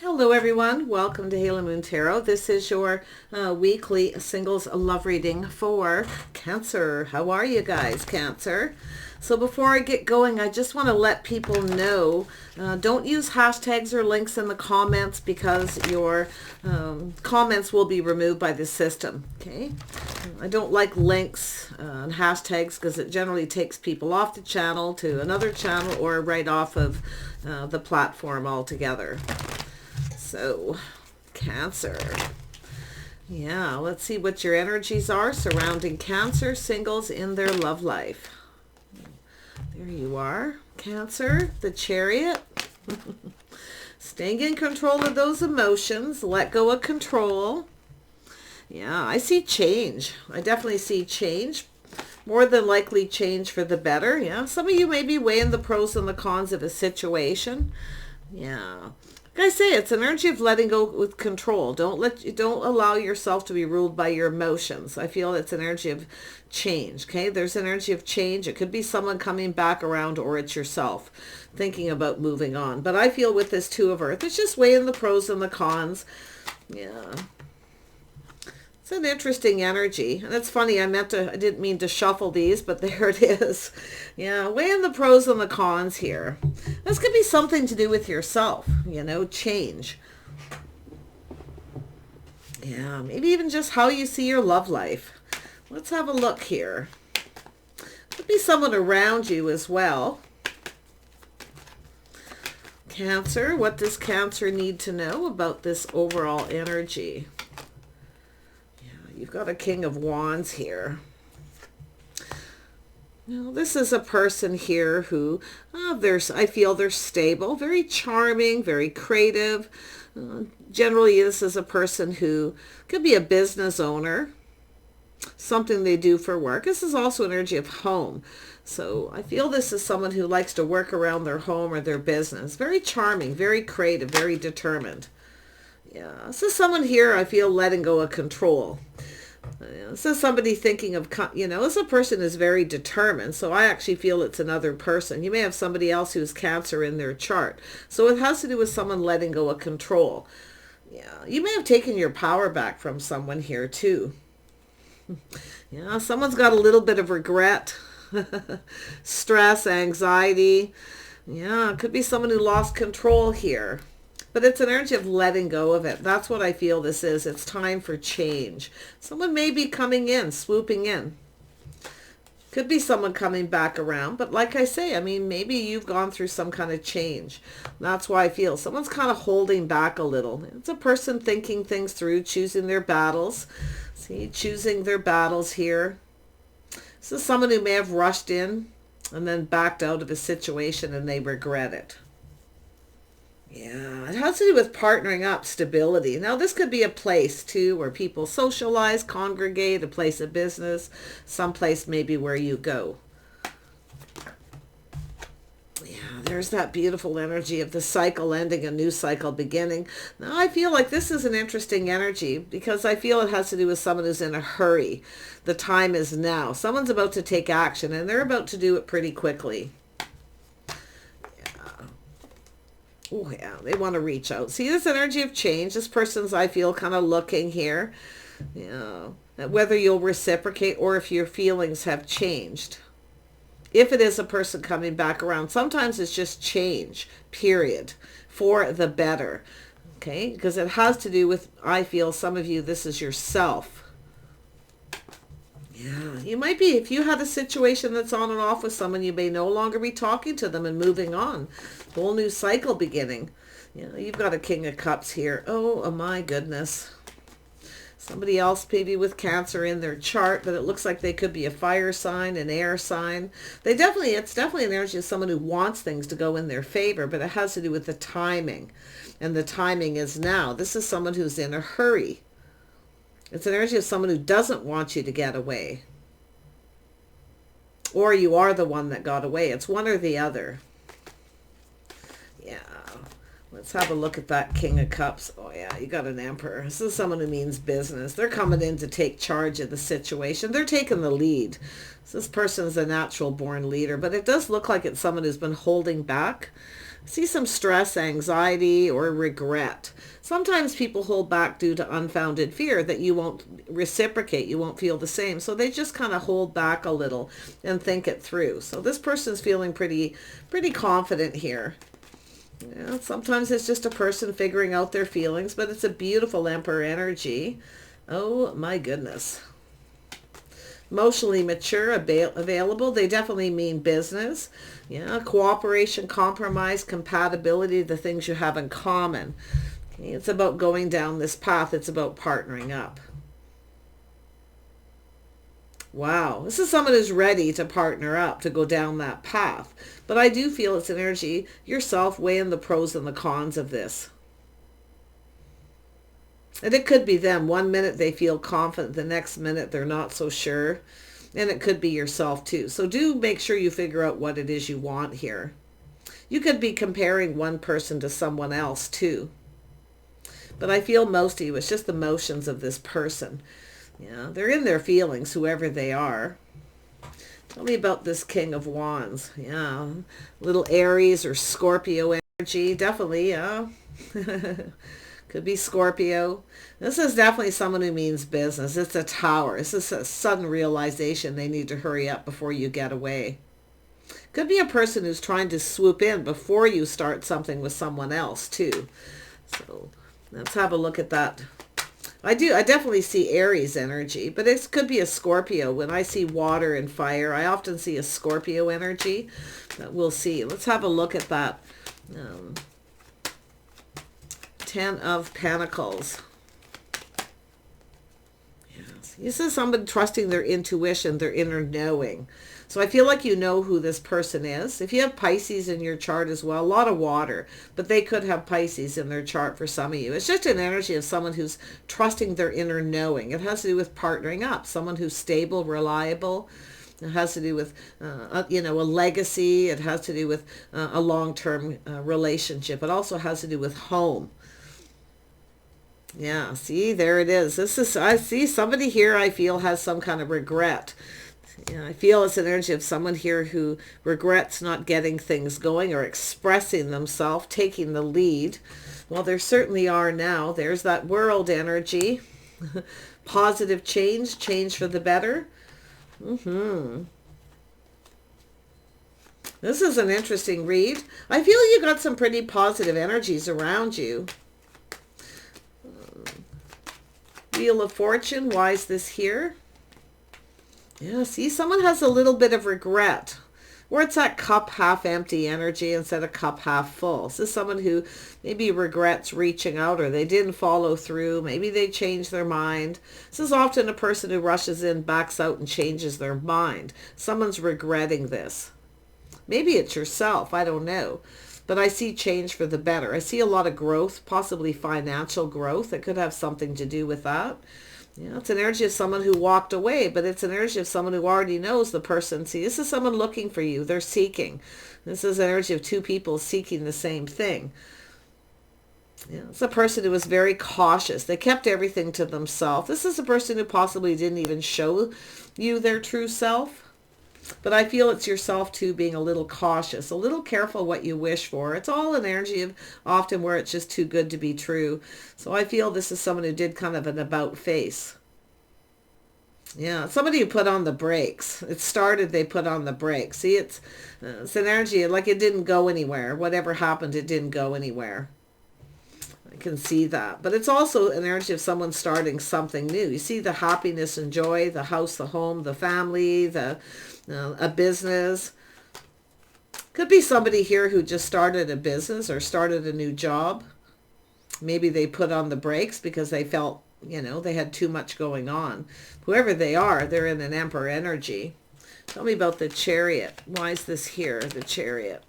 Hello everyone, welcome to Halo Moon Tarot. This is your weekly singles love reading for Cancer. How are you guys, Cancer? So before I get going, I just want to let people know, don't use hashtags or links in the comments because your comments will be removed by the system, okay? I don't like links and hashtags because it generally takes people off the channel to another channel or right off of the platform altogether. So, Cancer. Yeah, let's see what your energies are surrounding Cancer singles in their love life. There you are, Cancer, the Chariot. Staying in control of those emotions. Let go of control. Yeah, I see change. I definitely see change. More than likely change for the better. Yeah, some of you may be weighing the pros and the cons of a situation. Yeah. Like I say, it's an energy of letting go with control. Don't allow yourself to be ruled by your emotions. I feel it's an energy of change. Okay, there's an energy of change. It could be someone coming back around, or it's yourself thinking about moving on. But I feel with this Two of Earth, it's just weighing the pros and the cons. Yeah. It's an interesting energy. And it's funny, I didn't mean to shuffle these, but there it is. Yeah, weighing the pros and the cons here. This could be something to do with yourself, change. Yeah, maybe even just how you see your love life. Let's have a look here. Could be someone around you as well. Cancer, what does Cancer need to know about this overall energy? You've got a King of Wands here. Now, this is a person here who, I feel they're stable, very charming, very creative. Generally, this is a person who could be a business owner, something they do for work. This is also an energy of home. So I feel this is someone who likes to work around their home or their business. Very charming, very creative, very determined. Yeah, this is someone here I feel letting go of control. This is somebody thinking of, this a person is very determined. So I actually feel it's another person. You may have somebody else who's Cancer in their chart. So it has to do with someone letting go of control. Yeah, you may have taken your power back from someone here too. Yeah, someone's got a little bit of regret, stress, anxiety. Yeah, it could be someone who lost control here. But it's an energy of letting go of it. That's what I feel this is. It's time for change. Someone may be coming in, swooping in. Could be someone coming back around. But like I say, maybe you've gone through some kind of change. That's why I feel someone's kind of holding back a little. It's a person thinking things through, choosing their battles. See, choosing their battles here. This is someone who may have rushed in and then backed out of a situation and they regret it. Yeah, it has to do with partnering up, stability. Now, this could be a place, too, where people socialize, congregate, a place of business, someplace maybe where you go. Yeah, there's that beautiful energy of the cycle ending, a new cycle beginning. Now, I feel like this is an interesting energy because I feel it has to do with someone who's in a hurry. The time is now. Someone's about to take action, and they're about to do it pretty quickly. Oh, yeah, they want to reach out. See, this energy of change. This person's, I feel, kind of looking here. Whether you'll reciprocate or if your feelings have changed. If it is a person coming back around, sometimes it's just change, period, for the better. Okay? Because it has to do with, I feel, some of you, this is yourself. Yeah, you might be, if you had a situation that's on and off with someone, you may no longer be talking to them and moving on. Whole new cycle beginning. You've got a King of Cups here. Oh my goodness. Somebody else maybe with Cancer in their chart, but it looks like they could be a fire sign, an air sign. It's definitely an energy of someone who wants things to go in their favor, but it has to do with the timing. And the timing is now. This is someone who's in a hurry. It's an energy of someone who doesn't want you to get away. Or you are the one that got away. It's one or the other. Yeah. Let's have a look at that King of Cups. Oh, yeah, you got an Emperor. This is someone who means business. They're coming in to take charge of the situation. They're taking the lead. So this person is a natural born leader, but it does look like it's someone who's been holding back. See some stress, anxiety, or regret. Sometimes people hold back due to unfounded fear that you won't reciprocate, you won't feel the same. So they just kind of hold back a little and think it through. So this person's feeling pretty confident here. Yeah, sometimes it's just a person figuring out their feelings, but it's a beautiful Emperor energy. Oh my goodness. Emotionally mature, available. They definitely mean business. Yeah, cooperation, compromise, compatibility, the things you have in common. Okay, it's about going down this path. It's about partnering up. Wow, this is someone who's ready to partner up, to go down that path. But I do feel it's an energy, yourself weighing the pros and the cons of this. And it could be them. One minute they feel confident, the next minute they're not so sure. And it could be yourself too. So do make sure you figure out what it is you want here. You could be comparing one person to someone else too. But I feel most of you, it's just the emotions of this person. Yeah, they're in their feelings, whoever they are. Tell me about this King of Wands. Yeah, little Aries or Scorpio energy. Definitely, yeah. Could be Scorpio. This is definitely someone who means business. It's a Tower. This is a sudden realization they need to hurry up before you get away. Could be a person who's trying to swoop in before you start something with someone else too. So let's have a look at that. I definitely see Aries energy, but it could be a Scorpio. When I see water and fire, I often see a Scorpio energy. We'll see. Let's have a look at that. 10 of Pentacles. Yes. This is someone trusting their intuition, their inner knowing. So I feel like you know who this person is. If you have Pisces in your chart as well, a lot of water, but they could have Pisces in their chart for some of you. It's just an energy of someone who's trusting their inner knowing. It has to do with partnering up, someone who's stable, reliable. It has to do with, a legacy. It has to do with a long-term relationship. It also has to do with home. Yeah, see, there it is. I see somebody here I feel has some kind of regret. Yeah, I feel it's an energy of someone here who regrets not getting things going or expressing themselves, taking the lead. Well, there certainly are now. There's that World energy. Positive change for the better. This is an interesting read. I feel you got some pretty positive energies around you. Wheel of Fortune, why is this here? Yeah, see, someone has a little bit of regret. Or it's that cup half empty energy instead of cup half full. This is someone who maybe regrets reaching out, or they didn't follow through. Maybe they changed their mind. This is often a person who rushes in, backs out, and changes their mind. Someone's regretting this. Maybe it's yourself, I don't know. But I see change for the better. I see a lot of growth, possibly financial growth. It could have something to do with that. Yeah, it's an energy of someone who walked away, but it's an energy of someone who already knows the person. See, this is someone looking for you. They're seeking. This is an energy of two people seeking the same thing. Yeah, it's a person who was very cautious. They kept everything to themselves. This is a person who possibly didn't even show you their true self. But I feel it's yourself too, being a little cautious, a little careful what you wish for. It's all an energy of often where it's just too good to be true. So I feel this is someone who did kind of an about face. Yeah, somebody who put on the brakes. It started, they put on the brakes. See, it's an energy like it didn't go anywhere. Whatever happened, it didn't go anywhere. I can see that. But it's also an energy of someone starting something new. You see the happiness and joy, the house, the home, the family, a business. Could be somebody here who just started a business or started a new job. Maybe they put on the brakes because they felt, they had too much going on. Whoever they are, they're in an Emperor energy. Tell me about the Chariot. Why is this here, the Chariot?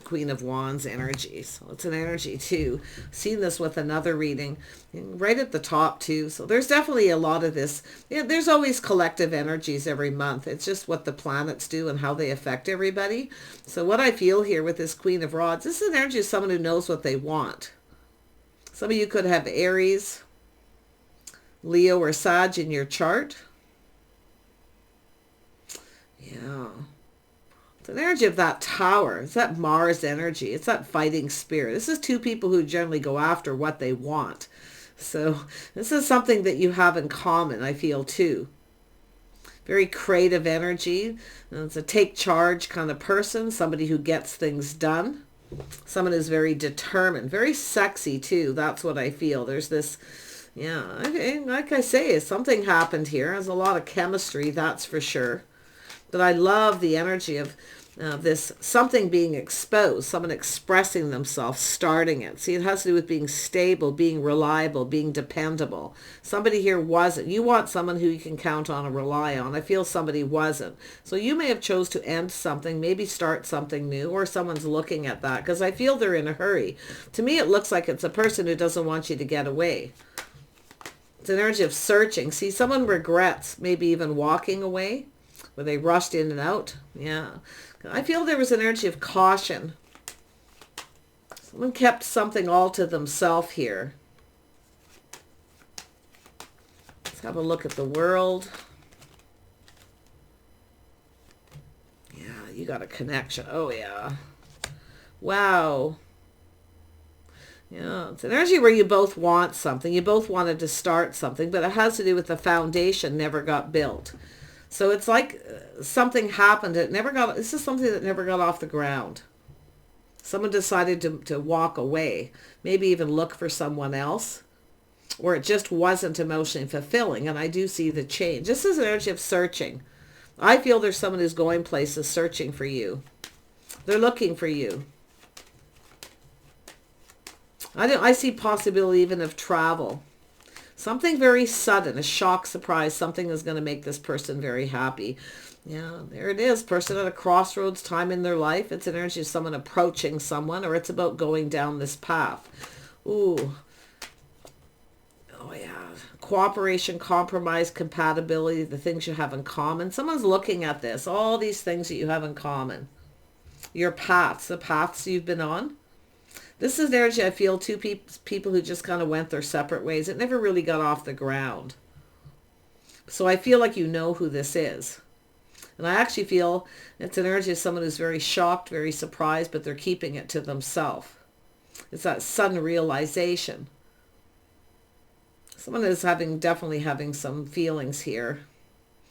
Queen of Wands energy. So it's an energy too. Seen this with another reading right at the top too. So there's definitely a lot of this. Yeah, there's always collective energies every month. It's just what the planets do and how they affect everybody. So what I feel here with this Queen of Rods, this is an energy of someone who knows what they want. Some of you could have Aries, Leo, or Sag in your chart. Yeah. It's an energy of that tower. It's that Mars energy. It's that fighting spirit. This is two people who generally go after what they want. So this is something that you have in common, I feel, too. Very creative energy. It's a take charge kind of person. Somebody who gets things done. Someone who's very determined. Very sexy, too. That's what I feel. There's this, yeah, like I say, something happened here. There's a lot of chemistry, that's for sure. But I love the energy of this something being exposed, someone expressing themselves, starting it. See, it has to do with being stable, being reliable, being dependable. Somebody here wasn't. You want someone who you can count on and rely on. I feel somebody wasn't. So you may have chose to end something, maybe start something new, or someone's looking at that, because I feel they're in a hurry. To me, it looks like it's a person who doesn't want you to get away. It's an energy of searching. See, someone regrets maybe even walking away, where they rushed in and out. Yeah. I feel there was an energy of caution. Someone kept something all to themselves here. Let's have a look at the world. Yeah, you got a connection. Oh, yeah. Wow. Yeah, it's an energy where you both want something. You both wanted to start something, but it has to do with the foundation never got built. So it's like something happened. This is something that never got off the ground. Someone decided to walk away, maybe even look for someone else, or it just wasn't emotionally fulfilling. And I do see the change. This is an energy of searching. I feel there's someone who's going places searching for you. They're looking for you. I see possibility even of travel. Something very sudden, a shock, surprise, something is going to make this person very happy. Yeah, there it is. Person at a crossroads time in their life. It's an energy of someone approaching someone, or it's about going down this path. Ooh. Oh, yeah. Cooperation, compromise, compatibility, the things you have in common. Someone's looking at this, all these things that you have in common. Your paths, the paths you've been on. This is the energy I feel, two people who just kind of went their separate ways. It never really got off the ground. So I feel like you know who this is. And I actually feel it's an energy of someone who's very shocked, very surprised, but they're keeping it to themselves. It's that sudden realization. Someone is definitely having some feelings here.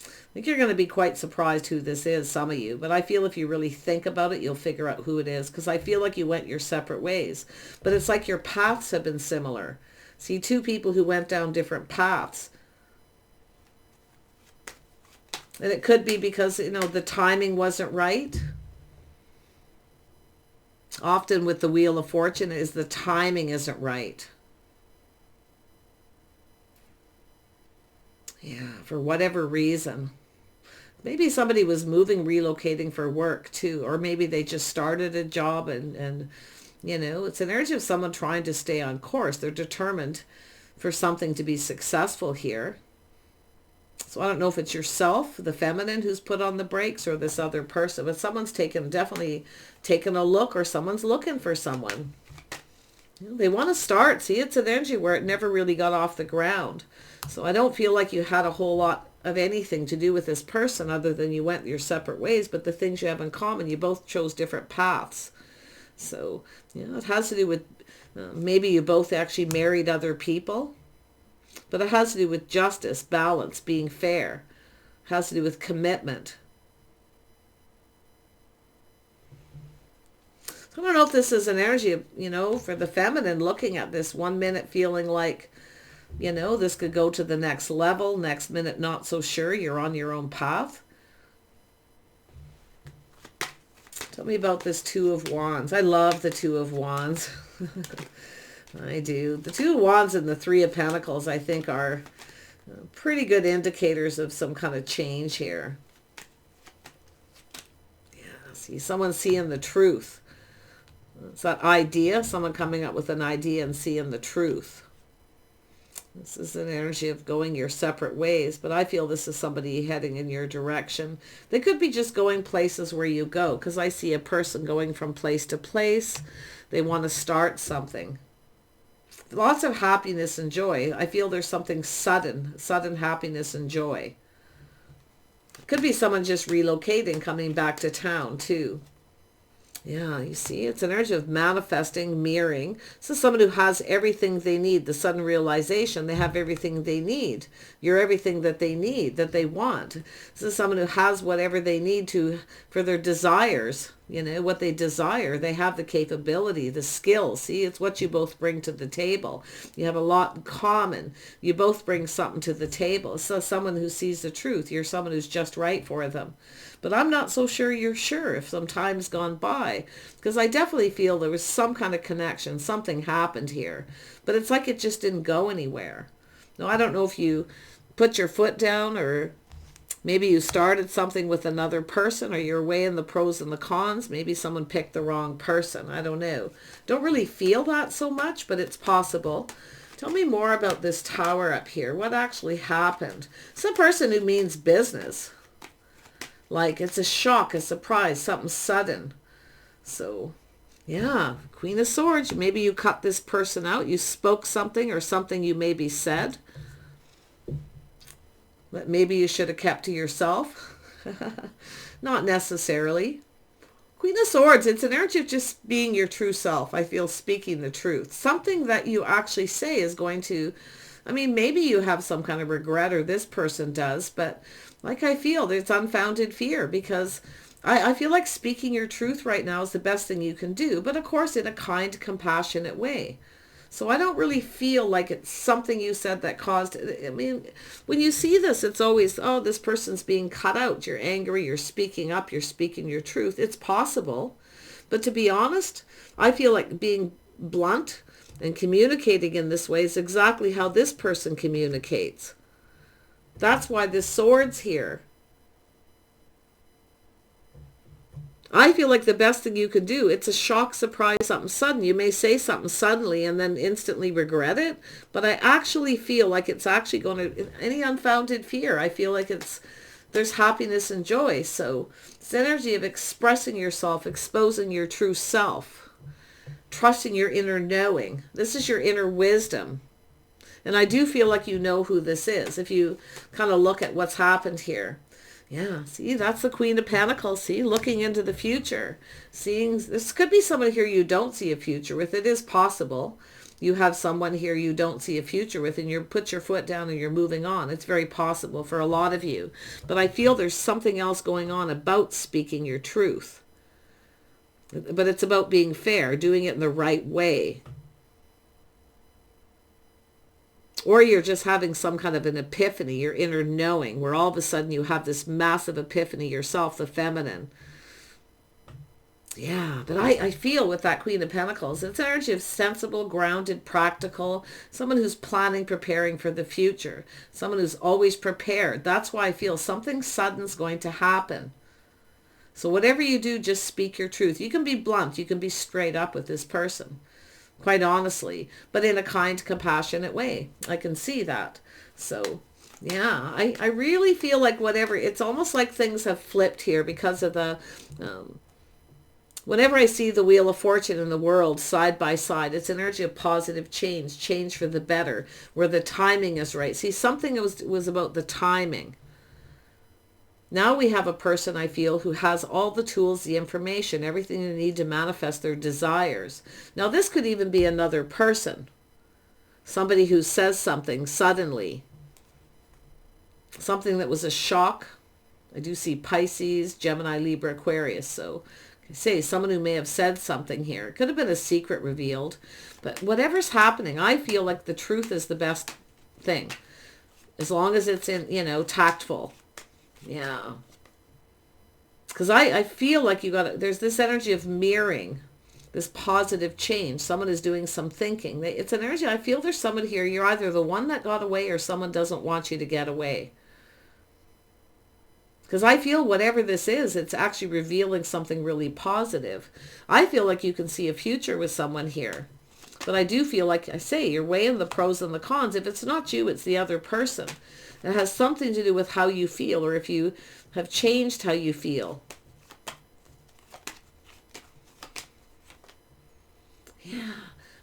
I think you're going to be quite surprised who this is, some of you. But I feel if you really think about it, you'll figure out who it is. Because I feel like you went your separate ways. But it's like your paths have been similar. See, two people who went down different paths. And it could be because, the timing wasn't right. Often with the Wheel of Fortune is the timing isn't right. Yeah, for whatever reason. Maybe somebody was moving, relocating for work too, or maybe they just started a job and it's an energy of someone trying to stay on course. They're determined for something to be successful here. So I don't know if it's yourself, the feminine, who's put on the brakes, or this other person, but someone's definitely taken a look, or someone's looking for someone. They want to start. See, it's an energy where it never really got off the ground. So I don't feel like you had a whole lot of anything to do with this person other than you went your separate ways, but the things you have in common, you both chose different paths. So, it has to do with maybe you both actually married other people, but it has to do with justice, balance, being fair. It has to do with commitment. I don't know if this is an energy of, for the feminine looking at this 1 minute feeling like, this could go to the next level. Next minute, not so sure. You're on your own path. Tell me about this Two of Wands. I love the Two of Wands. I do. The Two of Wands and the Three of Pentacles, I think, are pretty good indicators of some kind of change here. Yeah, see, someone's seeing the truth. It's that idea, someone coming up with an idea and seeing the truth. This is an energy of going your separate ways, but I feel this is somebody heading in your direction. They could be just going places where you go, because I see a person going from place to place. They want to start something. Lots of happiness and joy. I feel there's something sudden happiness and joy. Could be someone just relocating, coming back to town too. Yeah, you see, it's an energy of manifesting, mirroring. This is someone who has everything they need, the sudden realization they have everything they need. You're everything that they need, that they want. This is someone who has whatever they need to for their desires. You know, what they desire. They have the capability, the skill. See, it's what you both bring to the table. You have a lot in common. You both bring something to the table. So someone who sees the truth. You're someone who's just right for them. But I'm not so sure you're sure if some time's gone by. Because I definitely feel there was some kind of connection. Something happened here. But it's like it just didn't go anywhere. Now, I don't know if you put your foot down, or maybe you started something with another person, or you're weighing the pros and the cons. Maybe someone picked the wrong person. I don't know. Don't really feel that so much, but it's possible. Tell me more about this Tower up here. What actually happened? It's a person who means business. Like it's a shock, a surprise, something sudden. So, yeah, Queen of Swords. Maybe you cut this person out. You spoke something, or something you maybe said that maybe you should have kept to yourself. Not necessarily. Queen of Swords, it's an energy of just being your true self. I feel speaking the truth. Something that you actually say is going to, I mean, maybe you have some kind of regret, or this person does, but like I feel there's unfounded fear, because I feel like speaking your truth right now is the best thing you can do, but of course in a kind, compassionate way. So I don't really feel like it's something you said that caused, I mean, when you see this, it's always, oh, this person's being cut out. You're angry, you're speaking up, you're speaking your truth. It's possible. But to be honest, I feel like being blunt and communicating in this way is exactly how this person communicates. That's why this Swords here. I feel like the best thing you can do, it's a shock, surprise, something sudden. You may say something suddenly and then instantly regret it, but I actually feel like it's actually going to, any unfounded fear, I feel like there's happiness and joy. So it's energy of expressing yourself, exposing your true self, trusting your inner knowing. This is your inner wisdom. And I do feel like you know who this is if you kind of look at what's happened here. Yeah, see, that's the Queen of Pentacles. See, looking into the future. Seeing, this could be someone here you don't see a future with. It is possible. You have someone here you don't see a future with, and you put your foot down and you're moving on. It's very possible for a lot of you. But I feel there's something else going on about speaking your truth. But it's about being fair, doing it in the right way. Or you're just having some kind of an epiphany, your inner knowing, where all of a sudden you have this massive epiphany yourself, the feminine. Yeah, but I feel with that Queen of Pentacles, it's energy of sensible, grounded, practical, someone who's planning, preparing for the future, someone who's always prepared. That's why I feel something sudden's going to happen. So whatever you do, just speak your truth. You can be blunt, you can be straight up with this person. Quite honestly, but in a kind, compassionate way. I can see that. So, yeah, I really feel like whatever, it's almost like things have flipped here because of the, whenever I see the Wheel of Fortune in the world side by side, it's an energy of positive change, change for the better, where the timing is right. See, something was about the timing. Now we have a person, I feel, who has all the tools, the information, everything they need to manifest their desires. Now this could even be another person. Somebody who says something suddenly. Something that was a shock. I do see Pisces, Gemini, Libra, Aquarius. So I say someone who may have said something here. It could have been a secret revealed. But whatever's happening, I feel like the truth is the best thing. As long as it's in, tactful. Yeah. Because I feel like there's this energy of mirroring, this positive change. Someone is doing some thinking. It's an energy, I feel there's someone here, you're either the one that got away or someone doesn't want you to get away. Because I feel whatever this is, it's actually revealing something really positive. I feel like you can see a future with someone here. But I do feel like, I say, you're weighing the pros and the cons. If it's not you, it's the other person. It has something to do with how you feel, or if you have changed how you feel. Yeah.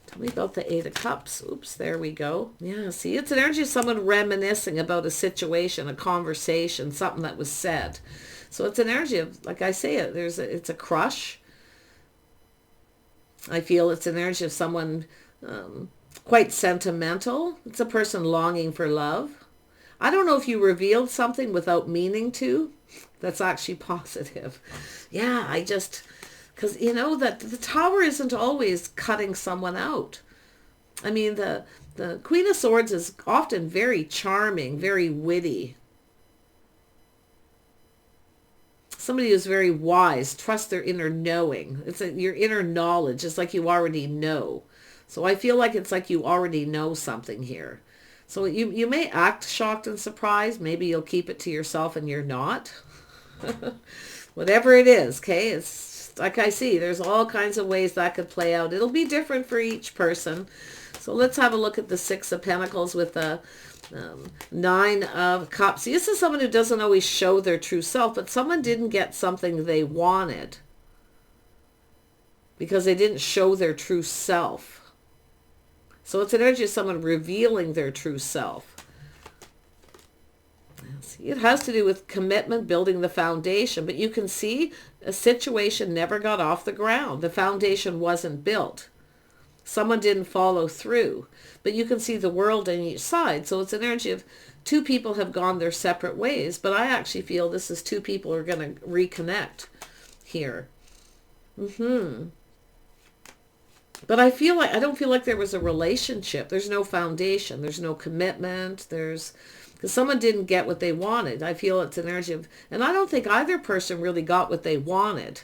Tell me about the Eight of Cups. Oops, there we go. Yeah, see, it's an energy of someone reminiscing about a situation, a conversation, something that was said. So it's an energy of, like I say, it's a crush. I feel it's an energy of someone quite sentimental. It's a person longing for love. I don't know if you revealed something without meaning to. That's actually positive. Yeah, because you know that the Tower isn't always cutting someone out. I mean, the Queen of Swords is often very charming, very witty. Somebody who's very wise, trust their inner knowing. It's your inner knowledge. It's like you already know. So I feel like it's like you already know something here. So you may act shocked and surprised. Maybe you'll keep it to yourself and you're not. Whatever it is, okay? It's like I see, there's all kinds of ways that could play out. It'll be different for each person. So let's have a look at the Six of Pentacles with the Nine of Cups. See, this is someone who doesn't always show their true self, but someone didn't get something they wanted because they didn't show their true self. So it's an energy of someone revealing their true self. See, it has to do with commitment, building the foundation, but you can see a situation never got off the ground. The foundation wasn't built. Someone didn't follow through, but you can see the world on each side. So it's an energy of two people have gone their separate ways, but I actually feel this is two people who are going to reconnect here. But I don't feel like there was a relationship. There's no foundation. There's no commitment. Because someone didn't get what they wanted. I feel it's an energy of, and I don't think either person really got what they wanted.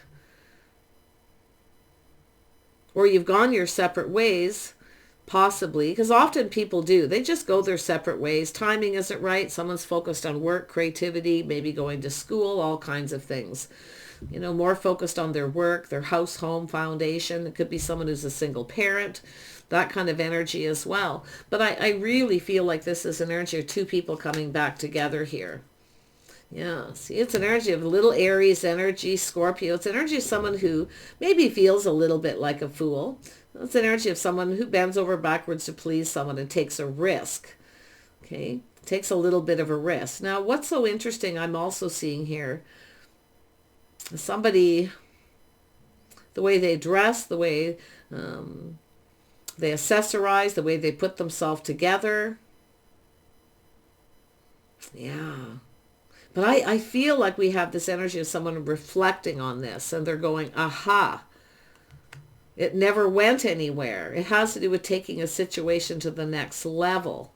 Or you've gone your separate ways, possibly, because often people do. They just go their separate ways. Timing isn't right. Someone's focused on work, creativity, maybe going to school, all kinds of things. You know, more focused on their work, their house, home, foundation. It could be someone who's a single parent, that kind of energy as well. But I really feel like this is an energy of two people coming back together here. Yeah, see, it's an energy of little Aries energy, Scorpio. It's an energy of someone who maybe feels a little bit like a fool. It's an energy of someone who bends over backwards to please someone and takes a risk. Okay, takes a little bit of a risk. Now, what's so interesting I'm also seeing here, somebody, the way they dress, the way they accessorize, the way they put themselves together. Yeah. But I feel like we have this energy of someone reflecting on this and they're going, aha, it never went anywhere. It has to do with taking a situation to the next level.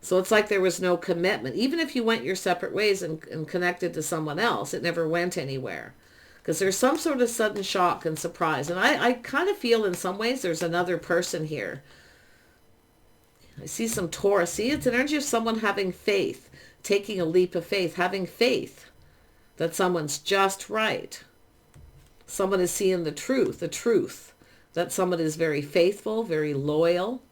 So it's like there was no commitment. Even if you went your separate ways and connected to someone else, it never went anywhere. Because there's some sort of sudden shock and surprise. And I kind of feel in some ways there's another person here. I see some Taurus. See, it's an energy of someone having faith. Taking a leap of faith, having faith that someone's just right. Someone is seeing the truth, that someone is very faithful, very loyal.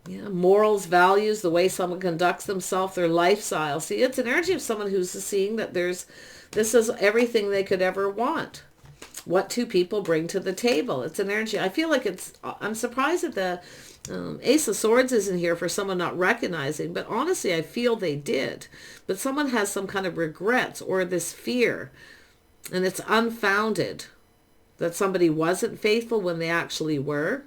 Yeah, morals, values, the way someone conducts themselves, their lifestyle. See, it's an energy of someone who's seeing that this is everything they could ever want. What two people bring to the table. It's an energy. I feel like I'm surprised that the Ace of Swords isn't here for someone not recognizing, but honestly, I feel they did. But someone has some kind of regrets or this fear, and it's unfounded that somebody wasn't faithful when they actually were.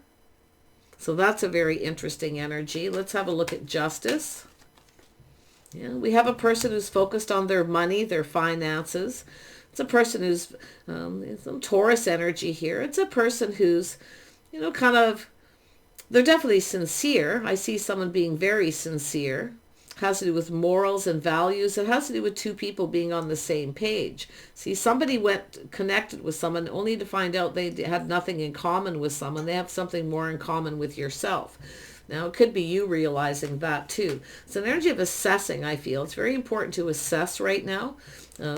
So that's a very interesting energy. Let's have a look at Justice. Yeah, we have a person who's focused on their money, their finances. It's a person who's some Taurus energy here. It's a person who's, kind of, they're definitely sincere. I see someone being very sincere. It has to do with morals and values. It has to do with two people being on the same page. See, somebody connected with someone only to find out they had nothing in common with someone. They have something more in common with yourself. Now, it could be you realizing that too. It's an energy of assessing, I feel. It's very important to assess right now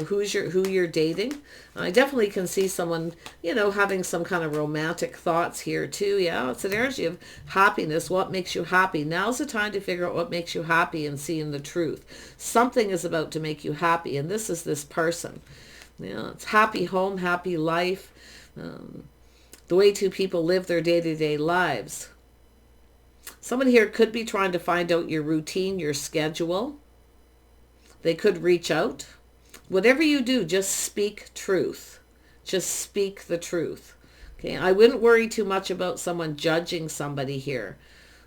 who you're dating. I definitely can see someone, having some kind of romantic thoughts here too. Yeah, it's an energy of happiness. What makes you happy? Now's the time to figure out what makes you happy and seeing the truth. Something is about to make you happy, and this is this person. Yeah, it's happy home, happy life. The way two people live their day-to-day lives. Someone here could be trying to find out your routine, your schedule. They could reach out. Whatever you do, just speak truth. Just speak the truth. Okay, I wouldn't worry too much about someone judging somebody here.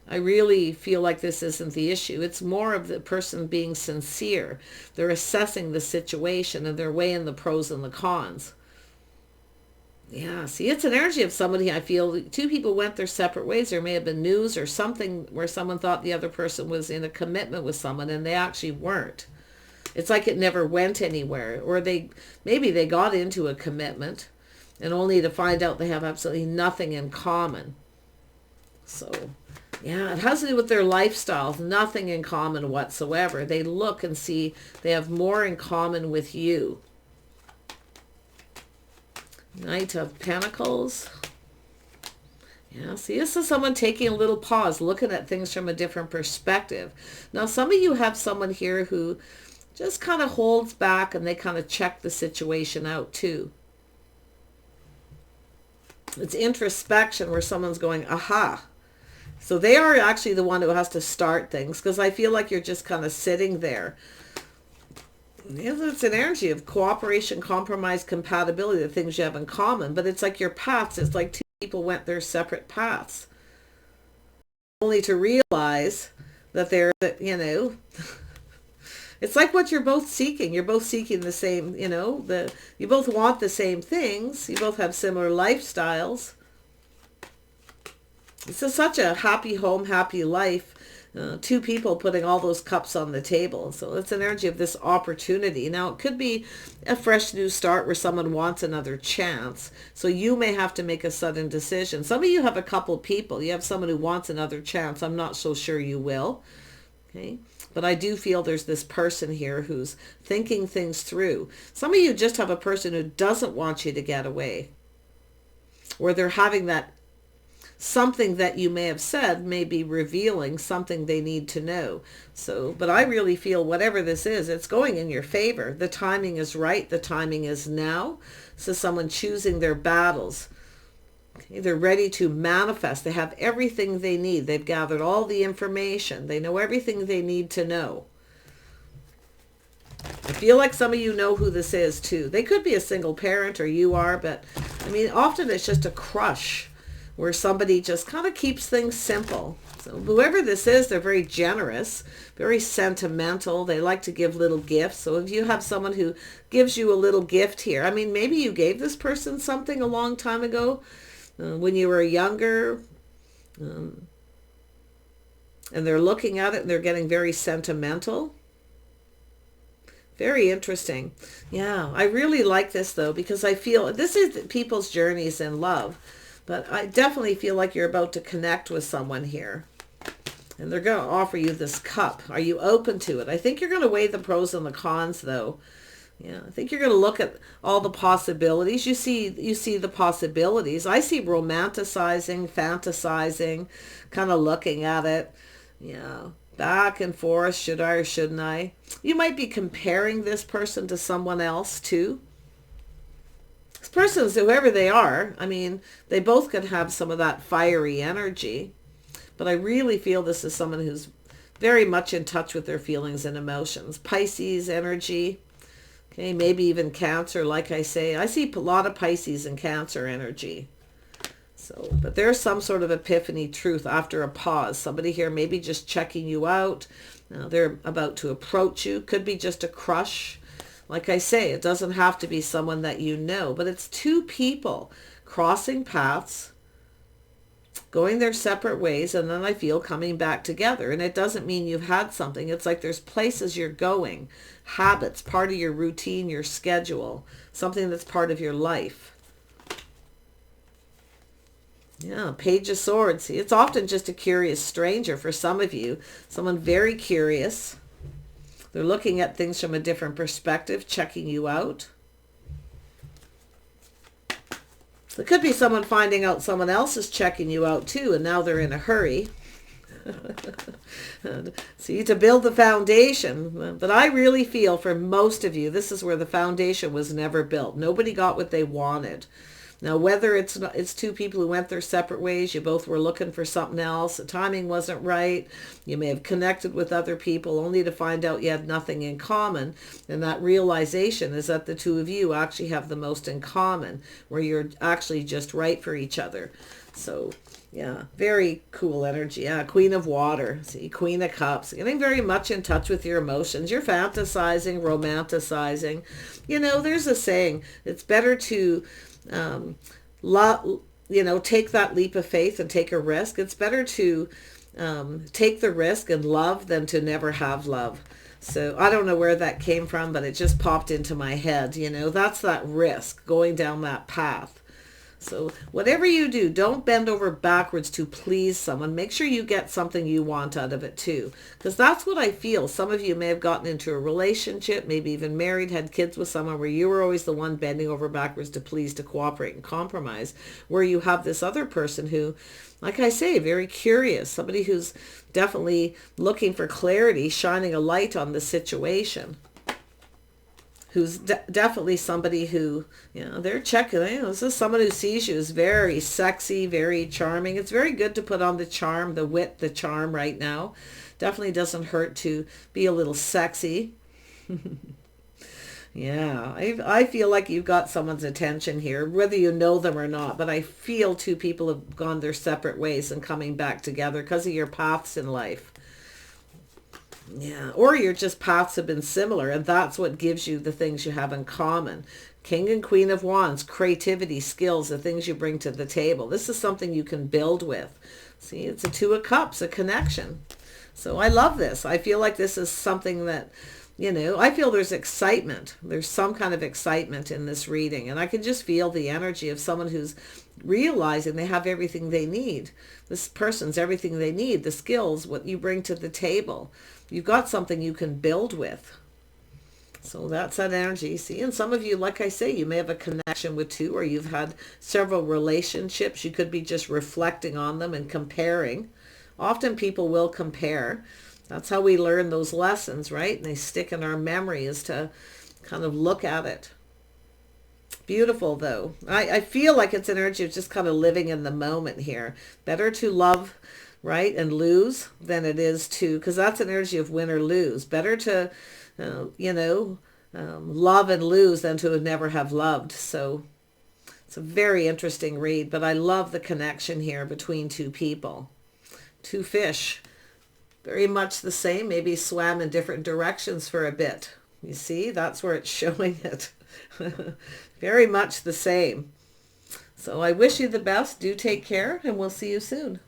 I really feel like this isn't the issue. It's more of the person being sincere. They're assessing the situation and they're weighing the pros and the cons. Yeah, see, it's an energy of somebody, I feel, two people went their separate ways. There may have been news or something where someone thought the other person was in a commitment with someone and they actually weren't. It's like it never went anywhere. Or maybe they got into a commitment and only to find out they have absolutely nothing in common. So, yeah, it has to do with their lifestyles. Nothing in common whatsoever. They look and see they have more in common with you. Knight of Pentacles. Yeah, see, this is someone taking a little pause, looking at things from a different perspective. Now, some of you have someone here who just kind of holds back and they kind of check the situation out too. It's introspection where someone's going, aha. So they are actually the one who has to start things, because I feel like you're just kind of sitting there. It's an energy of cooperation, compromise, compatibility, the things you have in common. But it's like your paths. It's like two people went their separate paths. Only to realize that they're, it's like what you're both seeking. You're both seeking the same, you both want the same things. You both have similar lifestyles. This is such a happy home, happy life. Two people putting all those cups on the table. So it's an energy of this opportunity. Now, it could be a fresh new start where someone wants another chance. So you may have to make a sudden decision. Some of you have a couple people. You have someone who wants another chance. I'm not so sure you will. Okay. But I do feel there's this person here who's thinking things through. Some of you just have a person who doesn't want you to get away. Or they're having that something that you may have said may be revealing something they need to know. So, but I really feel whatever this is, it's going in your favor. The timing is right. The timing is now. So someone choosing their battles. Okay, they're ready to manifest. They have everything they need. They've gathered all the information. They know everything they need to know. I feel like some of you know who this is too. They could be a single parent, or you are, but I mean, often it's just a crush where somebody just kind of keeps things simple. So whoever this is, they're very generous, very sentimental. They like to give little gifts. So if you have someone who gives you a little gift here, I mean, maybe you gave this person something a long time ago when you were younger, and they're looking at it and they're getting very sentimental. Very interesting. Yeah, I really like this though, because I feel this is people's journeys in love. But I definitely feel like you're about to connect with someone here. And they're going to offer you this cup. Are you open to it? I think you're going to weigh the pros and the cons, though. Yeah, I think you're going to look at all the possibilities. You see the possibilities. I see romanticizing, fantasizing, kind of looking at it. Yeah, back and forth. Should I or shouldn't I? You might be comparing this person to someone else, too. Persons, whoever they are, I mean, they both could have some of that fiery energy, but I really feel this is someone who's very much in touch with their feelings and emotions. Pisces energy, okay, maybe even Cancer, like I say. I see a lot of Pisces and Cancer energy. So, but there's some sort of epiphany truth after a pause. Somebody here maybe just checking you out. Now they're about to approach you. Could be just a crush. Like I say, it doesn't have to be someone that you know, but it's two people crossing paths, going their separate ways, and then I feel coming back together. And it doesn't mean you've had something. It's like there's places you're going, habits, part of your routine, your schedule, something that's part of your life. Yeah, Page of Swords. See, it's often just a curious stranger for some of you, someone very curious. They're looking at things from a different perspective, checking you out. It could be someone finding out someone else is checking you out too, and now they're in a hurry. See, to build the foundation. But I really feel for most of you, this is where the foundation was never built. Nobody got what they wanted. Now, whether it's two people who went their separate ways, you both were looking for something else, the timing wasn't right, you may have connected with other people only to find out you had nothing in common, and that realization is that the two of you actually have the most in common, where you're actually just right for each other. So, yeah, very cool energy. Yeah, Queen of Water. See, Queen of Cups. Getting very much in touch with your emotions. You're fantasizing, romanticizing. You know, there's a saying, it's better to take that leap of faith and take a risk. It's better to take the risk and love than to never have love. So I don't know where that came from, but it just popped into my head. You know, that's that risk, going down that path. So whatever you do, don't bend over backwards to please someone. Make sure you get something you want out of it too. Because that's what I feel. Some of you may have gotten into a relationship, maybe even married, had kids with someone where you were always the one bending over backwards to please, to cooperate and compromise. Where you have this other person who, like I say, very curious. Somebody who's definitely looking for clarity, shining a light on the situation. Who's definitely somebody who, they're checking, this is someone who sees you as very sexy, very charming. It's very good to put on the charm, the wit, the charm right now. Definitely doesn't hurt to be a little sexy. Yeah, I feel like you've got someone's attention here, whether you know them or not. But I feel two people have gone their separate ways and coming back together because of your paths in life. Yeah, or your just paths have been similar, and that's what gives you the things you have in common. King and Queen of Wands, creativity, skills, the things you bring to the table. This is something you can build with. See, it's a Two of Cups, a connection. So I love this. I feel like this is something that, I feel there's excitement. There's some kind of excitement in this reading, and I can just feel the energy of someone who's realizing they have everything they need. This person's everything they need, the skills, what you bring to the table. You've got something you can build with. So that's that energy. See, and some of you, like I say, you may have a connection with two, or you've had several relationships. You could be just reflecting on them and comparing. Often people will compare. That's how we learn those lessons, right? And they stick in our memory, is to kind of look at it. Beautiful, though. I feel like it's an energy of just kind of living in the moment here. Better to love, right, and lose than it is to, because that's an energy of win or lose. Better to, love and lose than to never have loved. So it's a very interesting read, but I love the connection here between two people. Two fish, very much the same, maybe swam in different directions for a bit. You see, that's where it's showing it. Very much the same. So I wish you the best. Do take care, and we'll see you soon.